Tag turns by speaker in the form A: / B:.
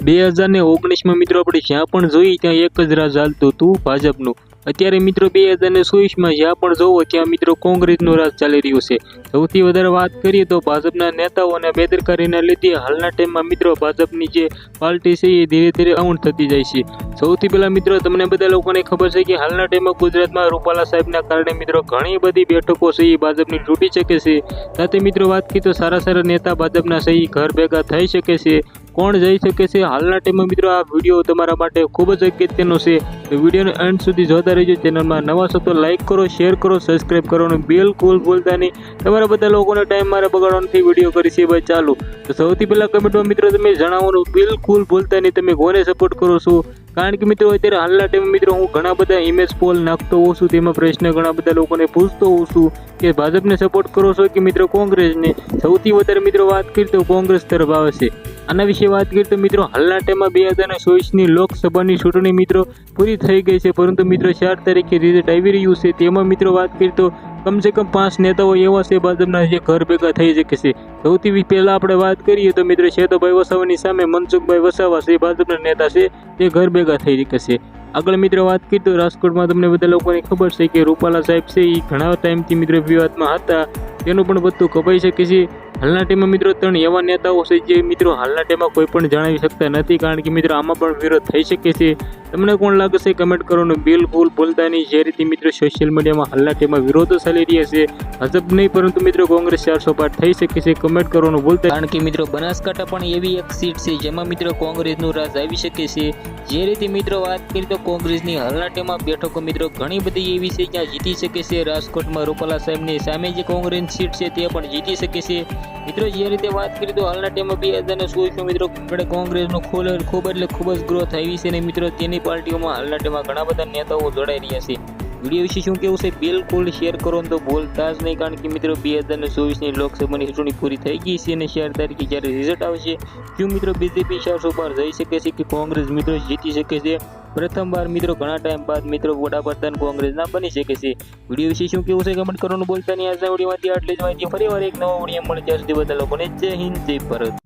A: 2019 મિત્રો આપણે જ્યાં પણ જોઈએ ત્યાં એક જ રાજ ચાલતું હતું ભાજપનું। અત્યારે મિત્રો 2024 જ્યાં પણ જોવો ત્યાં મિત્રો કોંગ્રેસનું રાજ ચાલી રહ્યું છે। સૌથી વધારે વાત કરીએ તો ભાજપના નેતાઓ અને બેદરકારીના લીધે હાલના ટાઈમમાં મિત્રો ભાજપની જે પાર્ટી છે એ ધીરે ધીરે ડાઉન થતી જાય છે। સૌથી પહેલા મિત્રો તમને બધા લોકોને ખબર છે કે હાલના ટાઈમમાં ગુજરાતમાં રૂપાલા સાહેબના કારણે મિત્રો ઘણી બધી બેઠકો છે એ ભાજપની તૂટી શકે છે। સાથે મિત્રો વાત કરીએ તો સારા સારા નેતા ભાજપના છે એ ઘર ભેગા થઈ શકે છે। કોણ જઈ શકે છે હાલના ટાઈમમાં મિત્રો આ વિડીયો તમારા માટે ખૂબ જ અગત્યનો છે। વિડીયોને અંત સુધી જોતા રહેજો। ચેનલમાં નવા છો તો લાઈક કરો, શેર કરો, સબસ્ક્રાઈબ કરવાનું બિલકુલ ભૂલતા નહીં। તમારા બધા લોકોનો ટાઈમ મારે બગાડવાથી વિડીયો કરી છે ભાઈ ચાલુ। તો સૌથી પહેલા કમેન્ટમાં મિત્રો તમે જણાવવાનું બિલકુલ ભૂલતા નહીં તમે કોને સપોર્ટ કરો છો। કારણ કે મિત્રો અત્યારે હાલના ટાઈમે મિત્રો હું ઘણા બધા ઇમેજ પોલ નાખતો હોઉં છું, તેમાં પ્રશ્ન ઘણા બધા લોકોને પૂછતો હોઉં છું કે ભાજપને સપોર્ટ કરો છો કે મિત્રો કોંગ્રેસને। સૌથી વધારે મિત્રો વાત કરીએ તો કોંગ્રેસ તરફ આવે છે। આના વિશે વાત કરીએ તો મિત્રો હાલના ટાઈમમાં 2024ની લોકસભાની ચૂંટણી મિત્રો પૂરી થઈ ગઈ છે, પરંતુ મિત્રો 4 તારીખે રિઝલ્ટ આવી રહ્યું છે। તેમાં મિત્રો વાત કરીએ તો કમસે કમ 5 નેતાઓ એવા છે ભાજપના જે ઘર ભેગા થઈ શકે છે। સૌથી પહેલા આપણે વાત કરીએ તો મિત્રો શેતુભાઈ વસાવાની સામે મનસુખભાઈ વસાવા છે ભાજપના નેતા છે તે ઘર ભેગા થઈ શકે છે। આગળ મિત્રો વાત કરીએ તો રાજકોટમાં તમને બધા લોકોને ખબર છે કે રૂપાલા સાહેબ છે એ ઘણા ટાઈમથી મિત્રો વિવાદમાં હતા, તેનું પણ બધું કપાઈ શકે છે। હાલના ટાઈમમાં મિત્રો 3 એવા નેતાઓ છે જે મિત્રો હાલના ટાઈમમાં કોઈ પણ જણાવી શકતા નથી, કારણ કે મિત્રો આમાં પણ વિરોધ થઈ શકે છે। તમને કોણ લાગે છે કમેન્ટ કરવાનું બિલકુલ ભૂલતા નહીં। જે રીતે મિત્રો સોશિયલ મીડિયામાં હાલના ટાઈમમાં વિરોધો ચાલી રહ્યા છે, ભાજપ નહીં પરંતુ મિત્રો કોંગ્રેસ 400 પાર થઈ શકે છે, કમેન્ટ કરવાનું ભૂલતા, કારણ કે મિત્રો બનાસકાંઠા પણ એવી એક સીટ છે જેમાં મિત્રો કોંગ્રેસનું રાજ આવી શકે છે। જે રીતે મિત્રો વાત કરીએ તો કોંગ્રેસની હાલના ટાઈમમાં બેઠકો મિત્રો ઘણી બધી એવી છે જ્યાં જીતી શકે છે। રાજકોટમાં રૂપાલા સાહેબની સામે જે કોંગ્રેસ સીટ છે તે પણ જીતી શકે છે। મિત્રો જે રીતે વાત કરીએ તો હાલના ટાઈમમાં 2024 મિત્રો કોંગ્રેસનો ખૂબ જ ગ્રોથ આવી છે અને મિત્રો તેની પાર્ટીઓમાં હાલના ટાઈમમાં ઘણા બધા નેતાઓ જોડાઈ રહ્યા છે। વિડીયો વિશે શું કેવું છે બિલકુલ શેર કરો તો ભૂલતા જ નહીં, કારણ કે મિત્રો 2024ની લોકસભાની ચૂંટણી પૂરી થઈ ગઈ છે અને 4 તારીખે જ્યારે રિઝલ્ટ આવશે શું મિત્રો બીજેપી 400 પાર જઈ શકે છે કે કોંગ્રેસ મિત્રો જીતી શકે છે। પ્રથમવાર મિત્રો ઘણા ટાઈમ બાદ મિત્રો વડાપ્રધાન કોંગ્રેસના બની શકે છે। વિડીયો વિશે શું કેવું છે કમેન્ટ કરવાનું ભૂલતા નહીં। આજના વિડીયોમાંથી આટલી જ માહિતી, ફરીવાર એક નવો વિડીયો મળે ત્યાં સુધી બધા લોકોને જય હિન્દ, જય ભારત।